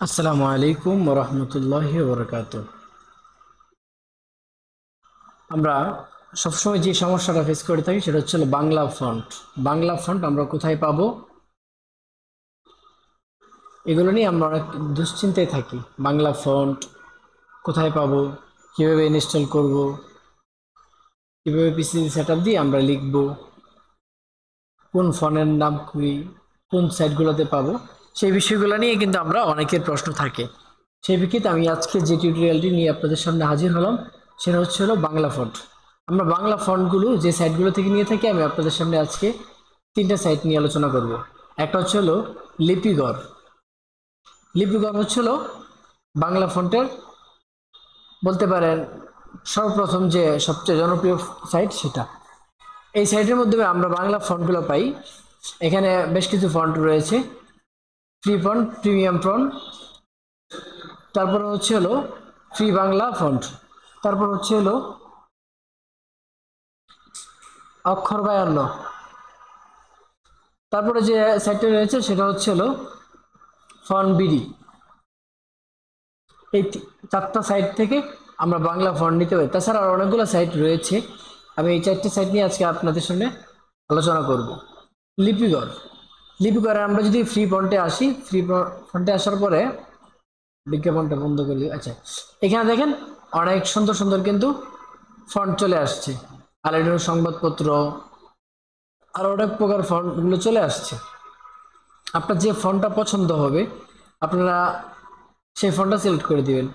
আসসালামু আলাইকুম ওয়া রাহমাতুল্লাহি ওয়া বারাকাতুহু। আমরা সবসময় যে সমস্যাটা ফেস করে থাকি সেটা হচ্ছে হলো বাংলা ফন্ট। বাংলা ফন্ট আমরা কোথায় পাবো, এগুলো নিয়ে আমরা অনেক দুশ্চিন্তায় থাকি। বাংলা ফন্ট কোথায় পাবো, কিভাবে ইনস্টল করব, কিভাবে পিসি সেটআপ দিয়ে আমরা লিখব, কোন ফন্টের নাম কি, কোন সাইটগুলোতে পাবো, সেই বিষয়গুলো নিয়ে কিন্তু আমরা অনেকের প্রশ্ন থাকে। সেই প্রেক্ষিতে আমি আজকে যে টিউটোরিয়ালটি নিয়ে আপনাদের সামনে হাজির হলাম সেটা হচ্ছে হলো বাংলা ফন্ট। আমরা বাংলা ফন্টগুলো যে সাইটগুলো থেকে নিয়ে থাকি আমি আপনাদের সামনে আজকে তিনটা সাইট নিয়ে আলোচনা করব। একটা হচ্ছে হলো লিপিগড়। লিপিগড় হচ্ছে হলো বাংলা ফন্টের বলতে পারেন সর্বপ্রথম যে সবচেয়ে জনপ্রিয় সাইট সেটা। এই সাইটের মাধ্যমে আমরা বাংলা ফন্টগুলো পাই। এখানে বেশ কিছু ফন্ট রয়েছে, ফ্রি ফন্ট, প্রিমিয়াম ফন্ট, তারপরে হচ্ছে হলো ফ্রি বাংলা ফন্ট, তারপর হচ্ছে হলো অক্ষর বায়ান্ন, তারপরে যে সাইটটা রয়েছে সেটা হচ্ছে হলো ফন্ট বিডি। এই চারটা সাইট থেকে আমরা বাংলা ফন্ট নিতে পারি। তাছাড়া আর অনেকগুলো সাইট রয়েছে, আমি এই চারটে সাইট নিয়ে আজকে আপনাদের সামনে আলোচনা করব। লিপিগড়। লিপিগড়ে আমরা যদি ফ্রি ফন্টে আসি, ফ্রি ফন্টে আসার পরে বিজ্ঞাপনটা বন্ধ করে দিই। আচ্ছা, এখানে দেখেন অনেক সুন্দর সুন্দর কিন্তু ফন্ট চলে আসছে, আলেডুর সংবাদপত্র, আর অনেক প্রকার ফন্টগুলো চলে আসছে। আপনার যে ফন্টটা পছন্দ হবে আপনারা সেই ফন্টটা সিলেক্ট করে দিবেন।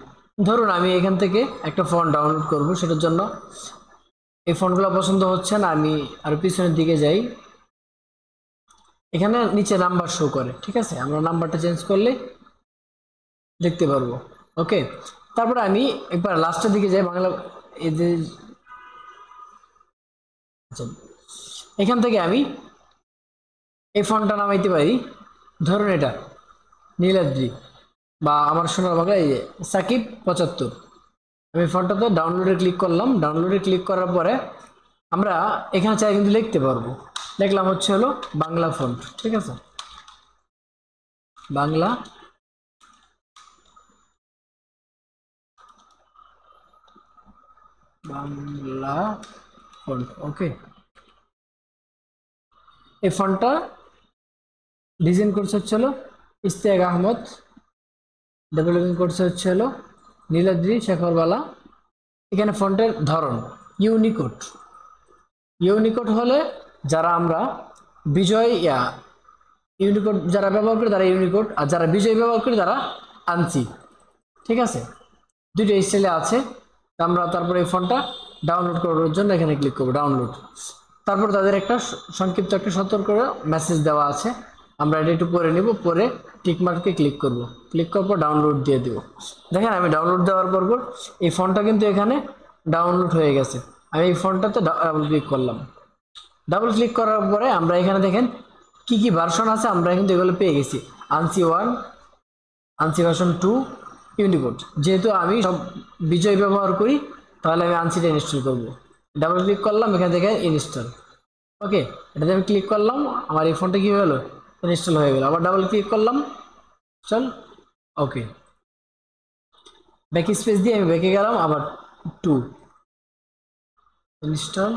ধরুন আমি এখান থেকে একটা ফন্ট ডাউনলোড করব, সেটার জন্য এই ফন্টগুলো পছন্দ হচ্ছে না, আমি আর পিছনের দিকে যাই। এখানে নিচে নাম্বার শো করে, ঠিক আছে, আমরা নাম্বারটা চেঞ্জ করলে দেখতে পারবো। ওকে, তারপরে আমি একবার লাস্টের দিকে যাই বাংলা এদের। আচ্ছা, এখান থেকে আমি এই ফন্টটা নামাইতে পারি। ধরুন এটা নীলাদ্রি, বা আমার সোনার বাংলা এই যে সাকিব 75। আমি ফন্টটাতে ডাউনলোডে ক্লিক করলাম। ডাউনলোডে ক্লিক করার পরে আমরা এখানে চাই কিন্তু লিখতে পারবো। লিখলাম হচ্ছে হলো বাংলা ফন্ট, ঠিক আছে, বাংলা বাংলা ফন্ট। ওকে, এই ফন্টটা ডিজাইন করছে হচ্ছে হলো ইস্তেক আহমদ, ডেভেলপিং করছে হচ্ছে হলো নীলাদ্রি শেখরবালা। এখানে ফন্টের ধরন ইউনিকোড। ইউনিকোড হলে যারা আমরা বিজয় ইউনিকোড যারা ব্যবহার করি তারা ইউনিকোড, আর যারা বিজয় ব্যবহার করি তারা আনসি, ঠিক আছে, দুইটা স্টাইলে আছে। আমরা তারপরে এই ফন্টটা ডাউনলোড করার জন্য এখানে ক্লিক করবো ডাউনলোড। তারপর তাদের একটা সংক্ষিপ্ত একটা সতর্ক মেসেজ দেওয়া আছে, আমরা এটা একটু পরে নিব, পরে টিকমার্কে ক্লিক করব, ক্লিক করার পর ডাউনলোড দিয়ে দেবো। দেখেন আমি ডাউনলোড দেওয়ার পর এই ফন্টটা কিন্তু এখানে ডাউনলোড হয়ে গেছে। আমি এই ফন্টটাতে ডাবল ক্লিক করলাম। ডাবল ক্লিক করার পরে আমরা এখানে দেখেন কি কি ভার্সন আছে, আমরা কিন্তু এগুলো পেয়ে গেছি। Anshi 1, Anshi version 2, Unicode. যেহেতু আমি সব বিজয় ব্যবহার করি তাহলে আমি আনসিটা ইনস্টল করব। ডাবল ক্লিক করলাম, এখান থেকে ইনস্টল। ওকে, এটাতে আমি ক্লিক করলাম, আমার এই ফোনটা কি হয়ে গেলো, ইনস্টল হয়ে গেল। আবার ডাবল ক্লিক করলাম, চল। ওকে, ব্যাক স্পেস দিয়ে আমি ব্যাকে গেলাম, আবার 2 ইনস্টল।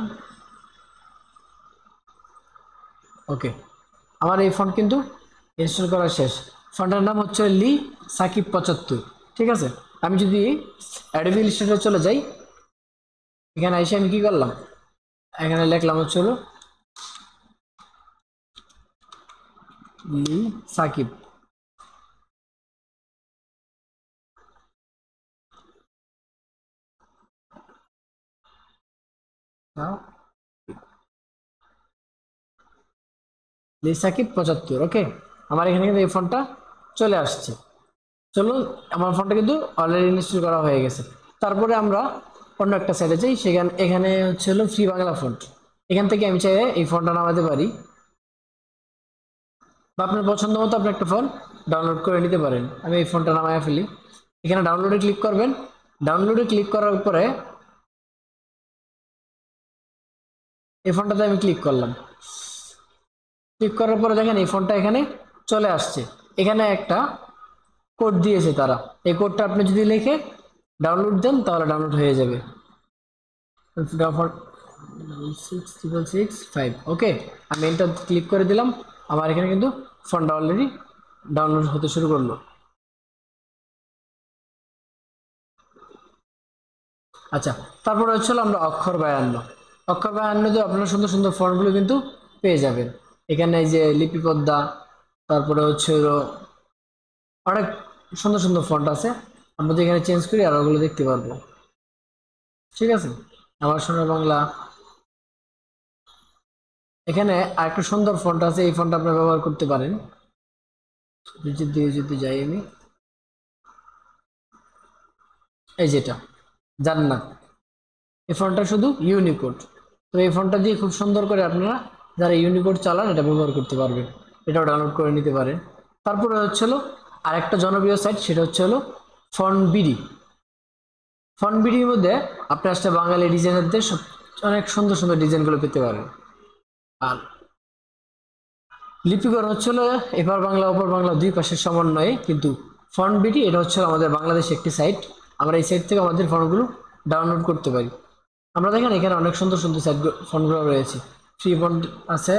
ওকে, আমার এই ফন্ট কিন্তু ইনস্টল করা শেষ। ফন্টের নাম হচ্ছে লি সাকিব 75, ঠিক আছে। আমি যদি অ্যাডোবি ইলাস্ট্রেটরে চলে যাই, এখানে এসে আমি কি করলাম, এখানে লিখলাম হচ্ছে হলো লি সাকিব। লি সাকিব 75। ওকে, আমার এখানে কিন্তু এই ফোনটা চলে আসছে। চলুন, আমার ফোনটা কিন্তু অলরেডি ইনস্টল করা হয়ে গেছে। তারপরে আমরা অন্য একটা সাইডে যাই, এখানে হচ্ছে হলো ফ্রি বাংলা ফন্ট। এখান থেকে আমি চাই এই ফোনটা নামাতে পারি, বা আপনার পছন্দ মতো আপনি একটা ফোন ডাউনলোড করে নিতে পারেন। আমি এই ফোনটা নামায় ফেলি। এখানে ডাউনলোডে ক্লিক করবেন। ডাউনলোডে ক্লিক করার পরে এই ফোনটাতে আমি ক্লিক করলাম। ক্লিক করার পরে দেখেন এই ফোনটা এখানে চলে আসছে। এখানে একটা কোড দিয়েছে তারা, এই কোডটা আপনি যদি লিখে ডাউনলোড দেন তাহলে ডাউনলোড হয়ে যাবে। 66665 ওকে, আমি এন্টার ক্লিক করে দিলাম। আমার এখানে কিন্তু ফন্টটা অলরেডি ডাউনলোড হতে শুরু করলো। আচ্ছা, তারপরে হচ্ছিল আমরা অক্ষর 52। অক্ষর 52 আপনারা সুন্দর সুন্দর ফন্টগুলো কিন্তু পেয়ে যাবেন। এখানে এই যে লিপি পদ্মা, তারপরে হচ্ছে হলো অনেক সুন্দর সুন্দর ফন্ট আছে। আমরা যদি এখানে চেঞ্জ করি আর ওগুলো দেখতে পারবো। ঠিক আছে, আমার সোনার বাংলা। এখানে আরেকটা সুন্দর ফন্ট আছে, এই ফন্ট আপনারা ব্যবহার করতে পারেন। যদি যাই আমি, এই যেটা জান্নাত, এই ফন্টটা শুধু ইউনিকোড। তো এই ফন্টটা দিয়ে খুব সুন্দর করে আপনারা যারা ইউনিকোড চালান এটা ব্যবহার করতে পারবেন, এটাও ডাউনলোড করে নিতে পারেন। তারপরে হচ্ছিল আরেকটা জনপ্রিয় সাইট, সেটা হচ্ছে হলো ফন্টবিডি। ফন্টবিডির মধ্যে আপনি আসলে বাঙালি ডিজাইনারদের অনেক সুন্দর সুন্দর ডিজাইনগুলো পেতে পারেন। আর লিপিকর হচ্ছিল এপার বাংলা ওপার বাংলা দুই পাশের সমন্বয়ে, কিন্তু ফন্টবিডি এটা হচ্ছে আমাদের বাংলাদেশের একটি সাইট। আমরা এই সাইট থেকে আমাদের ফন্টগুলো ডাউনলোড করতে পারি। আমরা দেখেন এখানে অনেক সুন্দর সুন্দর সাইট ফন্টগুলো রয়েছে, ফ্রি ফন্ট আছে,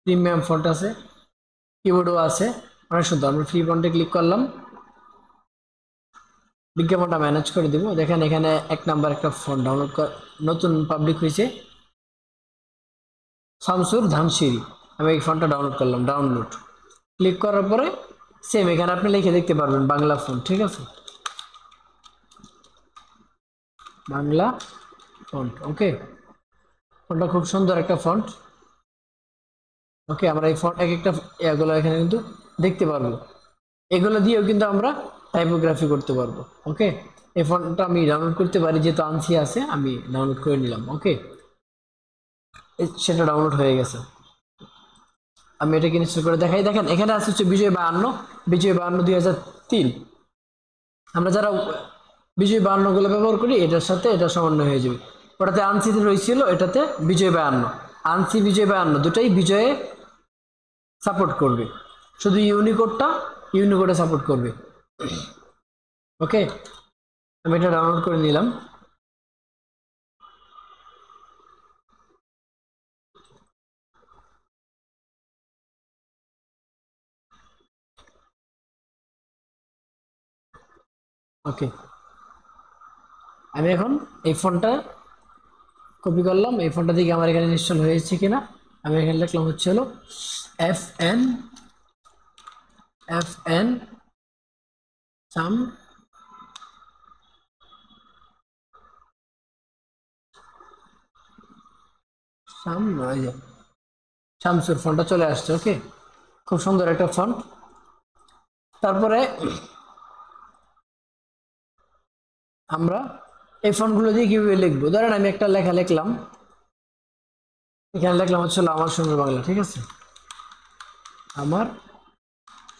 প্রিমিয়াম ফন্ট আছে, কিবোর্ডও আছে, অনেক সুন্দর। আমরা ফ্রি ফন্টে ক্লিক করলাম, বিজ্ঞাপনটা ম্যানেজ করে দিব। দেখেন এখানে 1 নাম্বার একটা ফন্ট ডাউনলোড নতুন পাবলিক হয়েছে, শামসুর ধানসিঁড়ি। আমি এই ফন্টটা ডাউনলোড করলাম, ডাউনলোড ক্লিক করার পরে সেম এখানে আপনি লিখে দেখতে পারবেন বাংলা ফন্ট। ঠিক আছে, বাংলা ফন্ট ওকে, ফন্টটা খুব সুন্দর একটা ফন্ট। ওকে, আমরা এই ফন্ট এক একটা এগুলো এখানে কিন্তু দেখতে পারবো, এগুলো দিয়েও কিন্তু আমরা টাইপোগ্রাফি করতে পারবো। ওকে, এই ফন্টটা আমি ডাউনলোড করতে পারি, যেহেতু আনসি আছে আমি ডাউনলোড করে নিলাম। ওকে, সেটা ডাউনলোড হয়ে গেছে। আমি এটাকে ইনস্টল করে দেখাই। দেখেন এখানে আছে হচ্ছে বিজয় 52, বিজয় 52 2003। আমরা যারা বিজয় 52 গুলো ব্যবহার করি এটার সাথে এটা সমন্বয় হয়ে যাবে। ওটাতে আনসিতে রয়েছিল, এটাতে বিজয় 52। আনসি বিজয় 52 দুটাই বিজয়ে সাপোর্ট করবে, শুধু ইউনিকোডটা ইউনিকোডে সাপোর্ট করবে। ওকে, আমি এটা ডাউনলোড করে নিলাম। ওকে, আমি এখন এই ফোনটা কপি করলাম, এই ফোনটা থেকে আমার এখানে ইনস্টল হয়েছে কিনা আমি এখানে লিখলাম হচ্ছে হলো FN সাম সাম শামসুর ফোনটা চলে আসছে। ওকে, খুব সুন্দর একটা ফন্ট। তারপরে আমরা এই ফন্টগুলো দিয়ে কিভাবে লিখবো, ধরেন আমি একটা লেখা লিখলাম, এখানে লিখলাম হচ্ছে আমার সোনার বাংলা। ঠিক আছে, আমার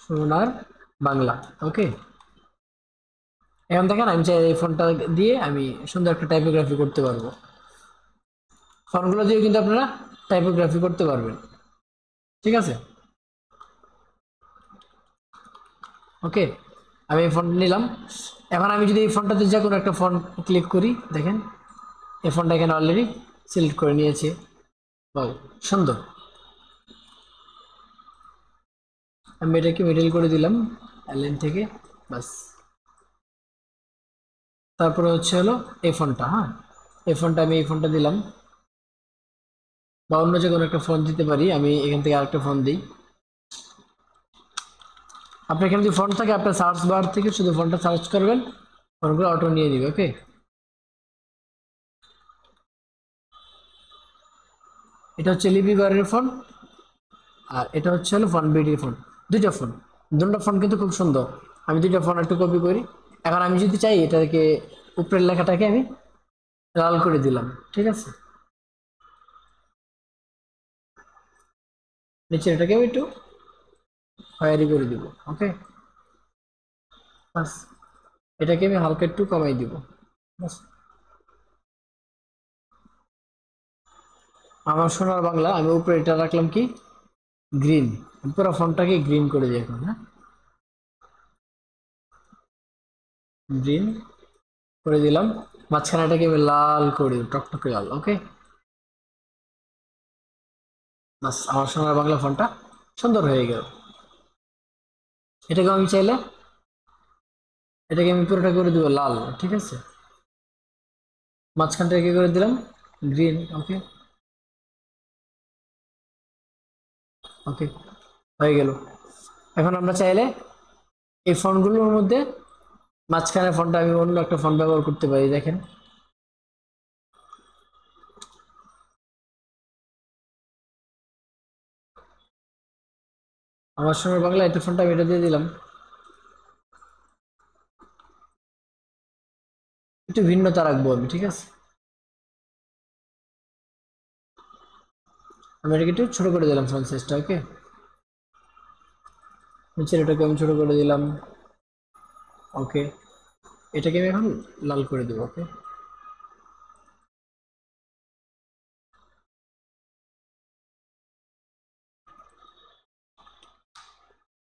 সোনার বাংলা। ওকে, এখন দেখেন আমি চাই এই ফন্টটা দিয়ে আমি সুন্দর একটা টাইপোগ্রাফি করতে পারবো। ফন্টগুলো দিয়ে কিন্তু আপনারা টাইপোগ্রাফি করতে পারবেন। ঠিক আছে, ওকে, আমি এই ফন্ট নিলাম। এখন আমি যদি এই ফন্টটাতে যে কোনো একটা ফন্ট ক্লিক করি, দেখেন এই ফন্টটা এখানে অলরেডি সিলেক্ট করে নিয়েছি। বাহ, সুন্দর। আমি এটাকে মিডল করে দিলাম লাইন থেকে, বাস। তারপরে হচ্ছে হলো এই ফন্টটা, হ্যাঁ এই ফন্টটা আমি এই ফন্টটা দিলাম, বা অন্য যে কোনো একটা ফোন দিতে পারি। আমি এখান থেকে আরেকটা ফোন দিই। আপনার এখানে যদি ফন্ট থাকে আপনার সার্চ বার থেকে শুধু ফোনটা সার্চ করবেন, ফোনগুলো অটো নিয়ে নিবে। ওকে, এটা হচ্ছে লিপি বারের ফোন, আর এটা হচ্ছে হলো ফোন বিডির ফোন। দুইটা ফোন, দুটো ফোন কিন্তু খুব সুন্দর। আমি দুইটা ফোন একটু কপি করি। এখন আমি যদি চাই এটাকে উপরের লেখাটাকে আমি লাল করে দিলাম। ঠিক আছে, নিচের এটাকে আমি একটু খয়েরি করে দিব। ওকে, বাস, এটাকে আমি হালকা একটু কমাই দিব। বাস, আমার সোনার বাংলা। আমি উপরে এটা রাখলাম কি গ্রিন, পুরো ফোনটাকে গ্রিন করে দিই এখন। হ্যাঁ, গ্রিন করে দিলাম, মাঝখানেটাকে আমি লাল করে দিই, টকটকে লাল। ওকে, বাস আমার সোনার বাংলা ফন্টটা সুন্দর হয়ে গেল। এটাকে আমি চাইলে এটাকে আমি পুরোটা করে দিব লাল, ঠিক আছে, মাঝখানটাকে করে দিলাম গ্রিন। ওকে, ওকে, হয়ে গেল। এখন আমরা চাইলে এই ফন্টগুলোর মধ্যে মাঝখানে ফন্টটা আমি অন্য একটা ফন্ট ব্যবহার করতে পারি। দেখেন, আমার সোনার বাংলা এটা ফন্টটা আমি এটা দিয়ে দিলাম, একটু ভিন্নতা রাখবো আমি, ঠিক আছে। আমি এটাকে একটু ছোট করে দিলাম ফন্ট সাইজটা। ওকে, নিচের এটাকে আমি ছোট করে দিলাম। ওকে, এটাকে আমি এখন লাল করে দেবো। ওকে,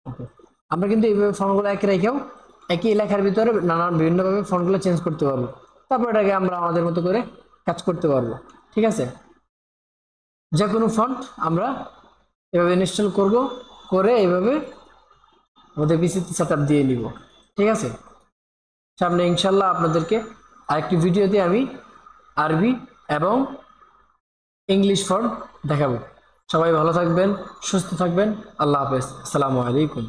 ওকে, আমরা কিন্তু এইভাবে ফন্টগুলো একই রেখেও একই লেখার ভিতরে নানান বিভিন্নভাবে ফন্টগুলো চেঞ্জ করতে পারবো। তারপর এটাকে আমরা আমাদের মতো করে কাজ করতে পারবো, ঠিক আছে। যে কোনো ফন্ট আমরা এভাবে ইনস্টল করব, করে এইভাবে আমাদের পিসিতে সেট আপ দিয়ে নিব, ঠিক আছে। সামনে ইনশাল্লাহ আপনাদেরকে আরেকটি ভিডিওতে আমি আরবি এবং ইংলিশ ফন্ট দেখাবো। সবাই ভালো থাকবেন, সুস্থ থাকবেন। আল্লাহ হাফেজ, আসসালামু আলাইকুম।